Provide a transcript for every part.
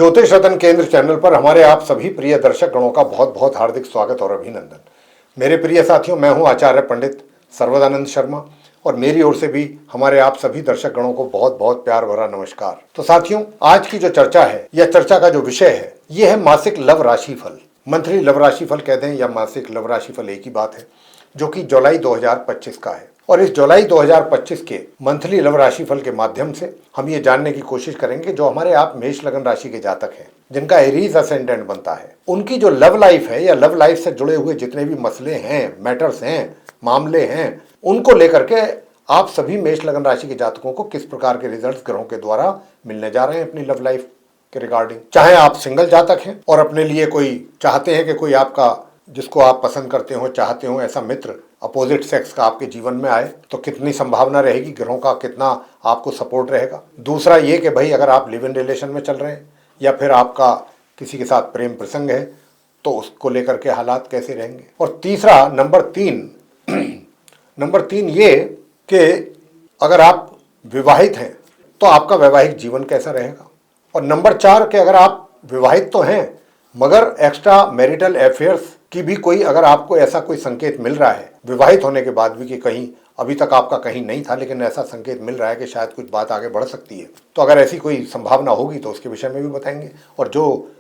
ज्योतिष रतन केंद्र चैनल पर हमारे आप सभी प्रिय दर्शक गणों का बहुत बहुत हार्दिक स्वागत और अभिनंदन। मेरे प्रिय साथियों, मैं हूं आचार्य पंडित सर्वदानंद शर्मा और मेरी ओर से भी हमारे आप सभी दर्शक गणों को बहुत बहुत प्यार भरा नमस्कार। तो साथियों, आज की जो चर्चा है, यह चर्चा का जो विषय है, यह है मासिक लव राशिफल। मंथली लव राशिफल कहते हैं या मासिक लव राशिफल एक ही बात है, जो कि जुलाई 2025 का है। और इस जुलाई 2025 के मंथली लव राशिफल के माध्यम से हम ये जानने की कोशिश करेंगे जो हमारे आप मेष लगन राशि के जातक हैं, जिनका एरीज असेंडेंट बनता है, उनकी जो लव लाइफ है या लव लाइफ से जुड़े हुए जितने भी मसले हैं, मैटर्स हैं, मामले हैं, उनको लेकर के आप सभी मेष लगन राशि के जातकों को किस प्रकार के रिजल्ट्स ग्रहों के द्वारा मिलने जा रहे हैं अपनी लव लाइफ के रिगार्डिंग। चाहे आप सिंगल जातक हैं और अपने लिए कोई चाहते हैं कि कोई आपका, जिसको आप पसंद करते हो, चाहते हो, ऐसा मित्र अपोजिट सेक्स का आपके जीवन में आए, तो कितनी संभावना रहेगी, ग्रहों का कितना आपको सपोर्ट रहेगा। दूसरा ये कि भाई अगर आप लिव इन रिलेशन में चल रहे हैं या फिर आपका किसी के साथ प्रेम प्रसंग है तो उसको लेकर के हालात कैसे रहेंगे। और तीसरा नंबर तीन ये कि अगर आप विवाहित हैं तो आपका वैवाहिक जीवन कैसा रहेगा। और नंबर 4 कि अगर आप विवाहित तो हैं मगर एक्स्ट्रा मैरिटल अफेयर्स की भी कोई, अगर आपको ऐसा कोई संकेत मिल रहा है विवाहित होने के बाद भी कि कहीं अभी तक आपका कहीं नहीं था लेकिन ऐसा संकेत मिल रहा है कि शायद कुछ बात आगे बढ़ सकती है, तो अगर ऐसी कोई संभावना होगी तो उसके विषय में भी बताएंगे। और जो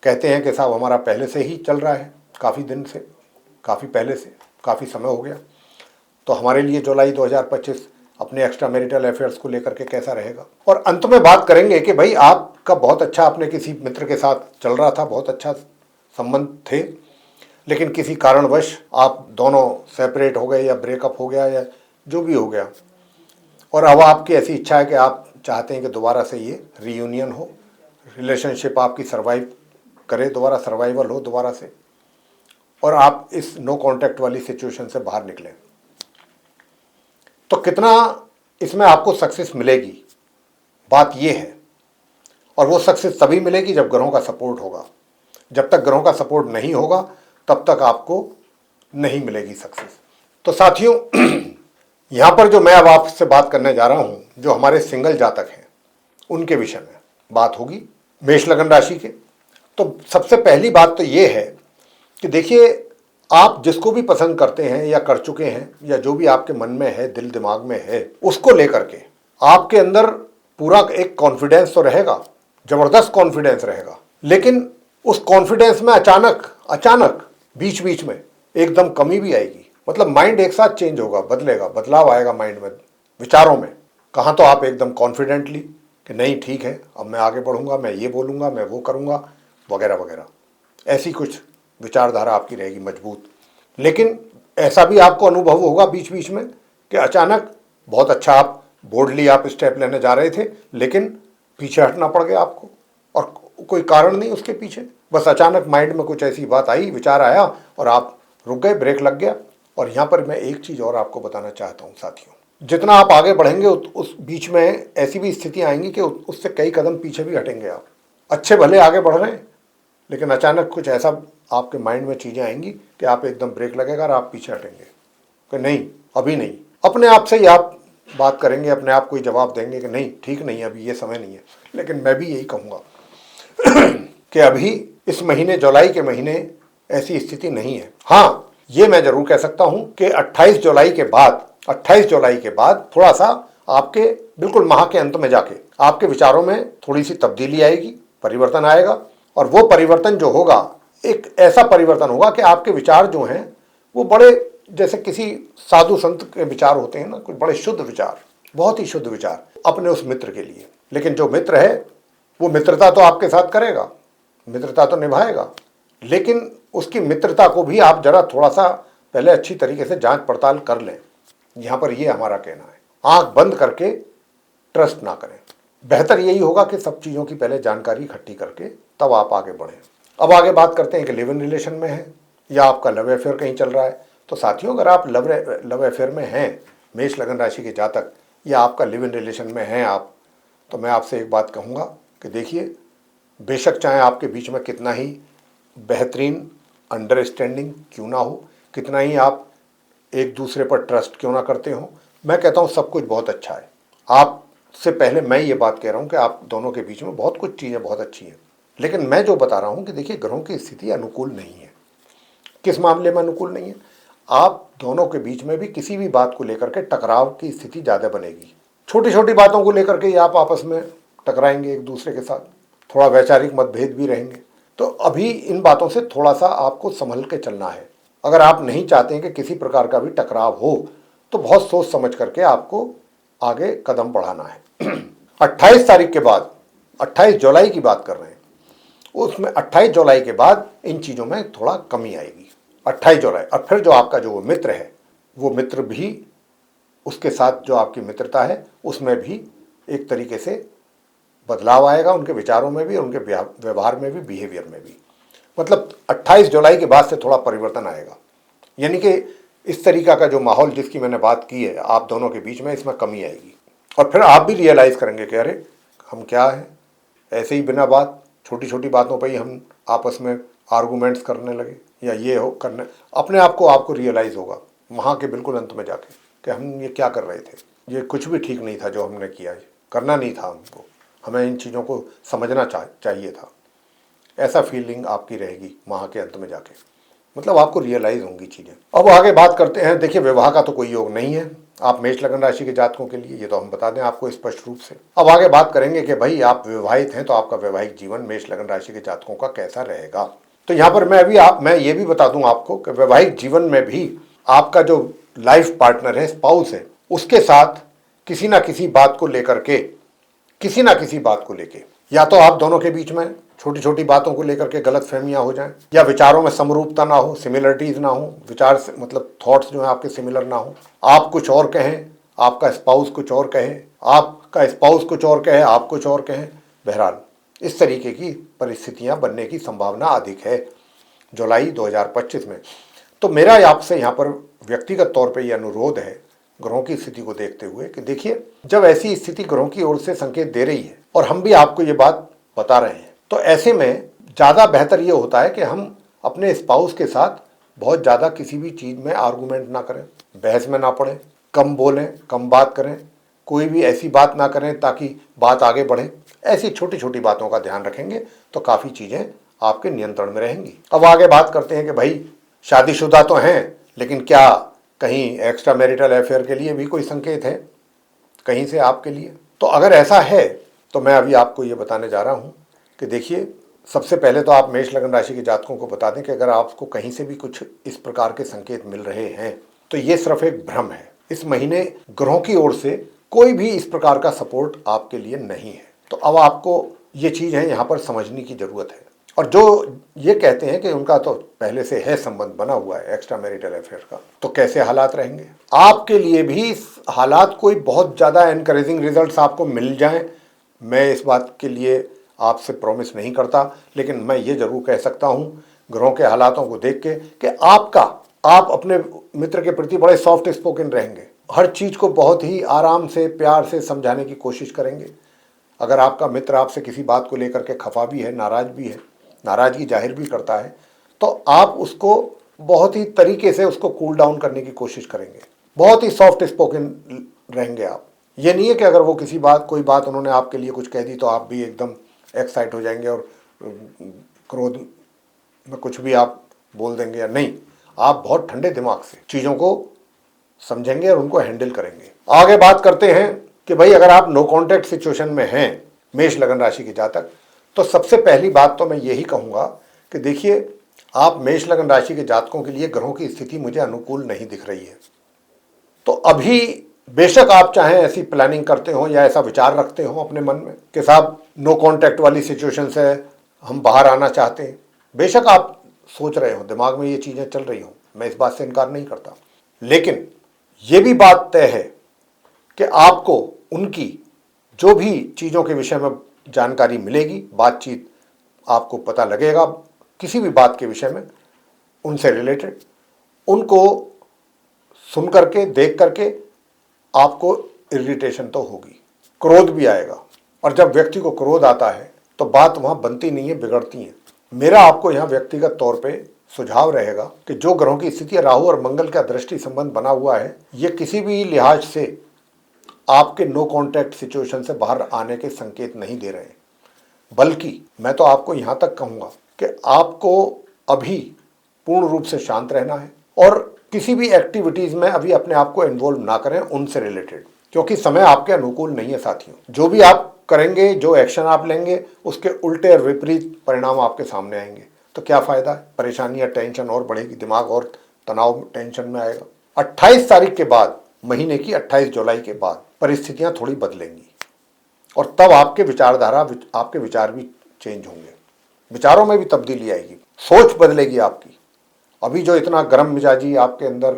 कहते हैं कि साहब हमारा पहले से ही चल रहा है, काफ़ी दिन से, काफ़ी पहले से, काफ़ी समय हो गया, तो हमारे लिए जुलाई 2025 अपने एक्स्ट्रा मैरिटल अफेयर्स को लेकर के कैसा रहेगा। और अंत में बात करेंगे कि भाई आपका बहुत अच्छा, अपने किसी मित्र के साथ चल रहा था, बहुत अच्छा संबंध थे, लेकिन किसी कारणवश आप दोनों सेपरेट हो गए या ब्रेकअप हो गया या जो भी हो गया, और अब आपकी ऐसी इच्छा है कि आप चाहते हैं कि दोबारा से ये रीयूनियन हो, रिलेशनशिप आपकी सर्वाइव करे, दोबारा सर्वाइवल हो दोबारा से, और आप इस नो कॉन्टैक्ट वाली सिचुएशन से बाहर निकलें, तो कितना इसमें आपको सक्सेस मिलेगी, बात ये है। और वो सक्सेस तभी मिलेगी जब ग्रहों का सपोर्ट होगा। जब तक ग्रहों का सपोर्ट नहीं होगा तब तक आपको नहीं मिलेगी सक्सेस। तो साथियों, यहाँ पर जो मैं अब आपसे बात करने जा रहा हूँ, जो हमारे सिंगल जातक हैं उनके विषय में बात होगी, मेष लगन राशि के। तो सबसे पहली बात तो ये है कि देखिए, आप जिसको भी पसंद करते हैं या कर चुके हैं या जो भी आपके मन में है, दिल दिमाग में है, उसको लेकर के आपके अंदर पूरा एक कॉन्फिडेंस तो रहेगा, जबरदस्त कॉन्फिडेंस रहेगा, लेकिन उस कॉन्फिडेंस में अचानक बीच बीच में एकदम कमी भी आएगी। मतलब माइंड एक साथ चेंज होगा, बदलेगा, बदलाव आएगा माइंड में, विचारों में। कहाँ तो आप एकदम कॉन्फिडेंटली कि नहीं ठीक है, अब मैं आगे बढ़ूंगा, मैं ये बोलूंगा, मैं वो करूंगा, वगैरह वगैरह, ऐसी कुछ विचारधारा आपकी रहेगी मजबूत। लेकिन ऐसा भी आपको अनुभव होगा बीच बीच में कि अचानक बहुत अच्छा, आप बोल्डली आप स्टेप लेने जा रहे थे लेकिन पीछे हटना पड़ गया आपको, और कोई कारण नहीं उसके पीछे, बस अचानक माइंड में कुछ ऐसी बात आई, विचार आया और आप रुक गए, ब्रेक लग गया। और यहाँ पर मैं एक चीज़ और आपको बताना चाहता हूँ साथियों, जितना आप आगे बढ़ेंगे उस बीच में ऐसी भी स्थिति आएंगी कि उससे कई कदम पीछे भी हटेंगे आप। अच्छे भले आगे बढ़ रहे हैं लेकिन अचानक कुछ ऐसा आपके माइंड में चीज़ें आएंगी कि आप एकदम ब्रेक लगेगा और आप पीछे हटेंगे कि नहीं, अभी नहीं। अपने आप से ही आप बात करेंगे, अपने आप को ही जवाब देंगे कि नहीं, ठीक नहीं, अभी ये समय नहीं है। लेकिन मैं भी यही कहूँगा कि अभी इस महीने, जुलाई के महीने, ऐसी स्थिति नहीं है। हाँ, ये मैं जरूर कह सकता हूँ कि 28 जुलाई के बाद थोड़ा सा आपके बिल्कुल माह के अंत में जाके आपके विचारों में थोड़ी सी तब्दीली आएगी, परिवर्तन आएगा। और वो परिवर्तन जो होगा, एक ऐसा परिवर्तन होगा कि आपके विचार जो हैं वो बड़े, जैसे किसी साधु संत के विचार होते हैं ना, कुछ बड़े शुद्ध विचार, बहुत ही शुद्ध विचार अपने उस मित्र के लिए। लेकिन जो मित्र है वो मित्रता तो आपके साथ करेगा, मित्रता तो निभाएगा, लेकिन उसकी मित्रता को भी आप जरा थोड़ा सा पहले अच्छी तरीके से जांच पड़ताल कर लें। यहाँ पर ये हमारा कहना है, आंख बंद करके ट्रस्ट ना करें। बेहतर यही होगा कि सब चीज़ों की पहले जानकारी इकट्ठी करके तब आप आगे बढ़ें। अब आगे बात करते हैं कि लिव इन रिलेशन में है या आपका लव अफेयर कहीं चल रहा है। तो साथियों, अगर आप लव अफेयर में हैं, मेष लगन राशि के जातक, या आपका लिव इन रिलेशन में हैं आप, तो मैं आपसे एक बात कहूँगा कि देखिए, बेशक चाहे आपके बीच में कितना ही बेहतरीन अंडरस्टैंडिंग क्यों ना हो, कितना ही आप एक दूसरे पर ट्रस्ट क्यों ना करते हो, मैं कहता हूँ सब कुछ बहुत अच्छा है। आपसे पहले मैं ये बात कह रहा हूँ कि आप दोनों के बीच में बहुत कुछ चीज़ें बहुत अच्छी हैं, लेकिन मैं जो बता रहा हूं कि देखिए ग्रहों की स्थिति अनुकूल नहीं है। किस मामले में अनुकूल नहीं है? आप दोनों के बीच में भी किसी भी बात को लेकर के टकराव की स्थिति ज़्यादा बनेगी। छोटी छोटी बातों को लेकर के ही आप आपस में टकराएंगे एक दूसरे के साथ, थोड़ा वैचारिक मतभेद भी रहेंगे। तो अभी इन बातों से थोड़ा सा आपको संभल के चलना है। अगर आप नहीं चाहते हैं कि किसी प्रकार का भी टकराव हो तो बहुत सोच समझ करके आपको आगे कदम बढ़ाना है। 28 तारीख के बाद, 28 जुलाई की बात कर रहे हैं, उसमें 28 जुलाई के बाद इन चीज़ों में थोड़ा कमी आएगी। 28 जुलाई, और फिर जो आपका जो मित्र है वो मित्र भी, उसके साथ जो आपकी मित्रता है उसमें भी एक तरीके से बदलाव आएगा, उनके विचारों में भी, उनके व्यवहार में भी, बिहेवियर में भी। मतलब 28 जुलाई के बाद से थोड़ा परिवर्तन आएगा, यानी कि इस तरीका का जो माहौल जिसकी मैंने बात की है आप दोनों के बीच में, इसमें कमी आएगी। और फिर आप भी रियलाइज़ करेंगे कि अरे हम क्या है, ऐसे ही बिना बात, छोटी छोटी बातों पर ही हम आपस में आर्गूमेंट्स करने लगे या ये हो करने, अपने आप को आपको रियलाइज़ होगा वहाँ के बिल्कुल अंत में जाके कि हम ये क्या कर रहे थे, ये कुछ भी ठीक नहीं था जो हमने किया है, करना नहीं था हमको, हमें इन चीज़ों को समझना चाहिए था। ऐसा फीलिंग आपकी रहेगी वहाँ के अंत में जाके, मतलब आपको रियलाइज़ होंगी चीज़ें। अब आगे बात करते हैं। देखिए विवाह का तो कोई योग नहीं है आप मेष लगन राशि के जातकों के लिए, ये तो हम बता दें आपको स्पष्ट रूप से। अब आगे बात करेंगे कि भाई आप विवाहित हैं तो आपका वैवाहिक जीवन मेष लगन राशि के जातकों का कैसा रहेगा। तो यहाँ पर मैं ये भी बता दूं आपको कि वैवाहिक जीवन में भी आपका जो लाइफ पार्टनर है, स्पाउस है, उसके साथ किसी ना किसी बात को लेकर के, या तो आप दोनों के बीच में छोटी छोटी बातों को लेकर के गलत फहमियाँ हो जाएं, या विचारों में समरूपता ना हो, सिमिलरिटीज़ ना हो, विचार से मतलब थॉट्स जो हैं आपके सिमिलर ना हो, आप कुछ और कहें, आपका स्पाउस कुछ और कहे, आपका स्पाउस कुछ और कहे, आप कुछ और कहें। बहरहाल इस तरीके की परिस्थितियां बनने की संभावना अधिक है जुलाई 2025 में। तो मेरा आपसे यहाँ पर व्यक्तिगत तौर पर यह अनुरोध है ग्रहों की स्थिति को देखते हुए कि देखिए जब ऐसी स्थिति ग्रहों की ओर से संकेत दे रही है और हम भी आपको ये बात बता रहे हैं, तो ऐसे में ज़्यादा बेहतर ये होता है कि हम अपने स्पाउस के साथ बहुत ज़्यादा किसी भी चीज़ में आर्गूमेंट ना करें, बहस में ना पड़ें, कम बोलें, कम बात करें, कोई भी ऐसी बात ना करें ताकि बात आगे बढ़े। ऐसी छोटी छोटी बातों का ध्यान रखेंगे तो काफ़ी चीज़ें आपके नियंत्रण में रहेंगी। अब आगे बात करते हैं कि भाई शादीशुदा तो हैं, लेकिन क्या कहीं एक्स्ट्रा मैरिटल अफेयर के लिए भी कोई संकेत है कहीं से आपके लिए? तो अगर ऐसा है तो मैं अभी आपको ये बताने जा रहा हूँ कि देखिए सबसे पहले तो आप मेष लगन राशि के जातकों को बता दें कि अगर आपको कहीं से भी कुछ इस प्रकार के संकेत मिल रहे हैं तो ये सिर्फ एक भ्रम है। इस महीने ग्रहों की ओर से कोई भी इस प्रकार का सपोर्ट आपके लिए नहीं है। तो अब आपको ये चीज़ है यहाँ पर समझने की ज़रूरत है। और जो ये कहते हैं कि उनका तो पहले से है संबंध बना हुआ है एक्स्ट्रा मैरिटल अफेयर का, तो कैसे हालात रहेंगे आपके लिए भी? हालात कोई बहुत ज़्यादा एनकरेजिंग रिजल्ट्स आपको मिल जाएं, मैं इस बात के लिए आपसे प्रॉमिस नहीं करता, लेकिन मैं ये जरूर कह सकता हूँ ग्रहों के हालातों को देख के कि आप अपने मित्र के प्रति बड़े सॉफ्ट स्पोकन रहेंगे, हर चीज़ को बहुत ही आराम से प्यार से समझाने की कोशिश करेंगे। अगर आपका मित्र आपसे किसी बात को लेकर के खफा भी है, नाराज़ भी है, नाराज़गी जाहिर भी करता है, तो आप उसको बहुत ही तरीके से उसको कूल डाउन करने की कोशिश करेंगे, बहुत ही सॉफ्ट स्पोकन रहेंगे आप। ये नहीं है कि अगर वो कोई बात उन्होंने आपके लिए कुछ कह दी तो आप भी एकदम एक्साइट हो जाएंगे और क्रोध में कुछ भी आप बोल देंगे, या नहीं, आप बहुत ठंडे दिमाग से चीज़ों को समझेंगे और उनको हैंडल करेंगे। आगे बात करते हैं कि भाई अगर आप नो कॉन्टैक्ट सिचुएशन में हैं मेष लगन राशि के जातक, तो सबसे पहली बात तो मैं यही कहूँगा कि देखिए आप मेष लगन राशि के जातकों के लिए ग्रहों की स्थिति मुझे अनुकूल नहीं दिख रही है। तो अभी बेशक आप चाहें ऐसी प्लानिंग करते हो या ऐसा विचार रखते हो अपने मन में कि साहब नो कॉन्टैक्ट वाली सिचुएशन से हम बाहर आना चाहते हैं, बेशक आप सोच रहे हो, दिमाग में ये चीज़ें चल रही हो, मैं इस बात से इनकार नहीं करता, लेकिन ये भी बात तय है कि आपको उनकी जो भी चीज़ों के विषय में जानकारी मिलेगी, बातचीत आपको पता लगेगा किसी भी बात के विषय में उनसे रिलेटेड, उनको सुन करके देख करके आपको इरिटेशन तो होगी, क्रोध भी आएगा, और जब व्यक्ति को क्रोध आता है तो बात वहाँ बनती नहीं है, बिगड़ती है। मेरा आपको यहाँ व्यक्तिगत तौर पे सुझाव रहेगा कि जो ग्रहों की स्थिति राहु और मंगल का दृष्टि संबंध बना हुआ है, ये किसी भी लिहाज से आपके नो कॉन्टैक्ट सिचुएशन से बाहर आने के संकेत नहीं दे रहे हैं। बल्कि मैं तो आपको यहाँ तक कहूँगा कि आपको अभी पूर्ण रूप से शांत रहना है और किसी भी एक्टिविटीज़ में अभी अपने आप को इन्वॉल्व ना करें उनसे रिलेटेड, क्योंकि समय आपके अनुकूल नहीं है साथियों। जो भी आप करेंगे, जो एक्शन आप लेंगे, उसके उल्टे और विपरीत परिणाम आपके सामने आएंगे। तो क्या फ़ायदा है, परेशानी या टेंशन और बढ़ेगी, दिमाग और तनाव टेंशन में आएगा। 28 तारीख के बाद, महीने की 28 जुलाई के बाद परिस्थितियां थोड़ी बदलेंगी और तब आपके विचारधारा, आपके विचार भी चेंज होंगे, विचारों में भी तब्दीली आएगी, सोच बदलेगी आपकी। अभी जो इतना गर्म मिजाजी आपके अंदर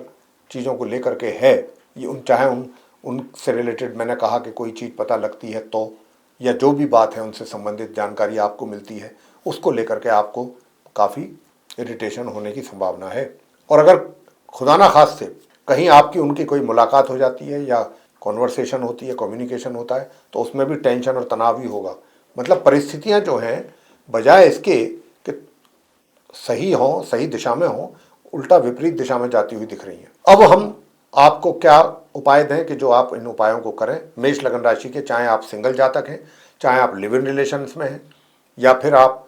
चीज़ों को लेकर के है, ये चाहे उनसे रिलेटेड मैंने कहा कि कोई चीज़ पता लगती है तो, या जो भी बात है उनसे संबंधित जानकारी आपको मिलती है, उसको लेकर के आपको काफ़ी इरिटेशन होने की संभावना है। और अगर खुदा ना खास्ते कहीं आपकी उनकी कोई मुलाकात हो जाती है या कॉन्वर्सेशन होती है, कम्युनिकेशन होता है, तो उसमें भी टेंशन और तनाव ही होगा। मतलब परिस्थितियां जो हैं, बजाय इसके कि सही हों, सही दिशा में हों, उल्टा विपरीत दिशा में जाती हुई दिख रही हैं। अब हम आपको क्या उपाय दें कि जो आप इन उपायों को करें। मेष लगन राशि के, चाहे आप सिंगल जातक हैं, चाहे आप लिव इन रिलेशंस में हैं, या फिर आप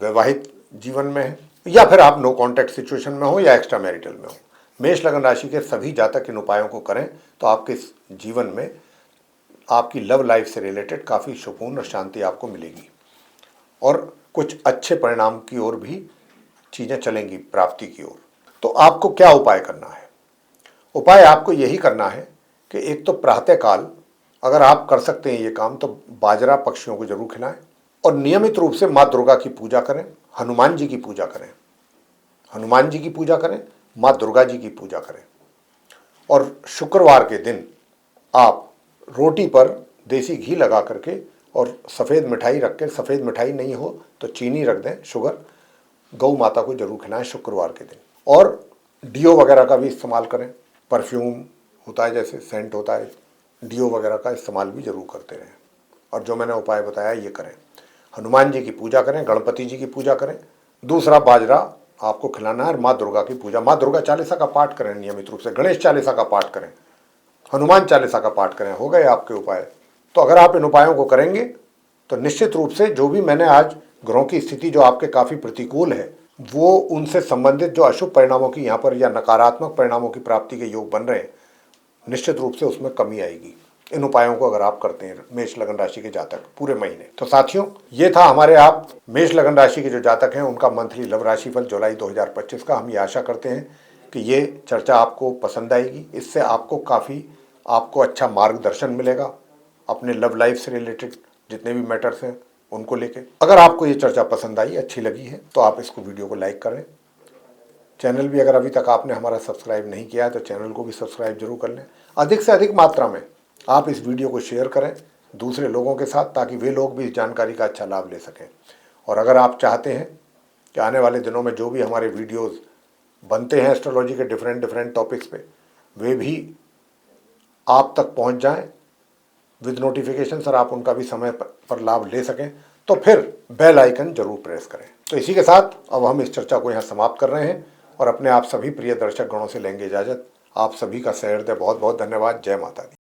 वैवाहिक जीवन में हैं, या फिर आप नो कॉन्टैक्ट सिचुएशन में हो या एक्स्ट्रा मैरिटल में हो, मेष लगन राशि के सभी जातक इन उपायों को करें तो आपके जीवन में आपकी लव लाइफ से रिलेटेड काफ़ी सुकून और शांति आपको मिलेगी और कुछ अच्छे परिणाम की ओर भी चीज़ें चलेंगी, प्राप्ति की ओर। तो आपको क्या उपाय करना है? उपाय आपको यही करना है कि एक तो प्रातःकाल अगर आप कर सकते हैं ये काम, तो बाजरा पक्षियों को जरूर खिलाएं और नियमित रूप से माँ दुर्गा की पूजा करें, हनुमान जी की पूजा करें, हनुमान जी की पूजा करें, माँ दुर्गा जी की पूजा करें। और शुक्रवार के दिन आप रोटी पर देसी घी लगा करके और सफ़ेद मिठाई रख के, सफ़ेद मिठाई नहीं हो तो चीनी रख दें, शुगर, गौ माता को जरूर खिलाएं शुक्रवार के दिन। और डीओ वगैरह का भी इस्तेमाल करें, परफ्यूम होता है जैसे सेंट होता है, डीओ वगैरह का इस्तेमाल भी जरूर करते रहें। और जो मैंने उपाय बताया ये करें, हनुमान जी की पूजा करें, गणपति जी की पूजा करें। दूसरा, बाजरा आपको खिलाना है और माँ दुर्गा की पूजा, माँ दुर्गा चालीसा का पाठ करें नियमित रूप से, गणेश चालीसा का पाठ करें, हनुमान चालीसा का पाठ करें। हो गए आपके उपाय। तो अगर आप इन उपायों को करेंगे तो निश्चित रूप से जो भी मैंने आज ग्रहों की स्थिति जो आपके काफ़ी प्रतिकूल है, वो उनसे संबंधित जो अशुभ परिणामों की यहाँ पर या नकारात्मक परिणामों की प्राप्ति के योग बन रहे हैं, निश्चित रूप से उसमें कमी आएगी इन उपायों को अगर आप करते हैं मेष लगन राशि के जातक पूरे महीने। तो साथियों, ये था हमारे आप मेष लगन राशि के जो जातक हैं उनका मंथली लव राशिफल जुलाई 2025 का। हम ये आशा करते हैं कि ये चर्चा आपको पसंद आएगी, इससे आपको अच्छा मार्गदर्शन मिलेगा अपने लव लाइफ से रिलेटेड जितने भी मैटर्स हैं उनको लेके। अगर आपको ये चर्चा पसंद आई, अच्छी लगी है, तो आप इसको वीडियो को लाइक करें। चैनल भी अगर अभी तक आपने हमारा सब्सक्राइब नहीं किया है तो चैनल को भी सब्सक्राइब जरूर कर लें। अधिक से अधिक मात्रा में आप इस वीडियो को शेयर करें दूसरे लोगों के साथ, ताकि वे लोग भी इस जानकारी का अच्छा लाभ ले सकें। और अगर आप चाहते हैं कि आने वाले दिनों में जो भी हमारे वीडियोस बनते हैं एस्ट्रोलॉजी के डिफरेंट टॉपिक्स पे, वे भी आप तक पहुंच जाएं विद नोटिफिकेशन, सर आप उनका भी समय पर लाभ ले सकें, तो फिर बेल आइकन जरूर प्रेस करें। तो इसी के साथ अब हम इस चर्चा को यहाँ समाप्त कर रहे हैं और अपने आप सभी प्रिय दर्शक गणों से लेंगे इजाजत। आप सभी का सहृदय बहुत बहुत धन्यवाद। जय माता दी।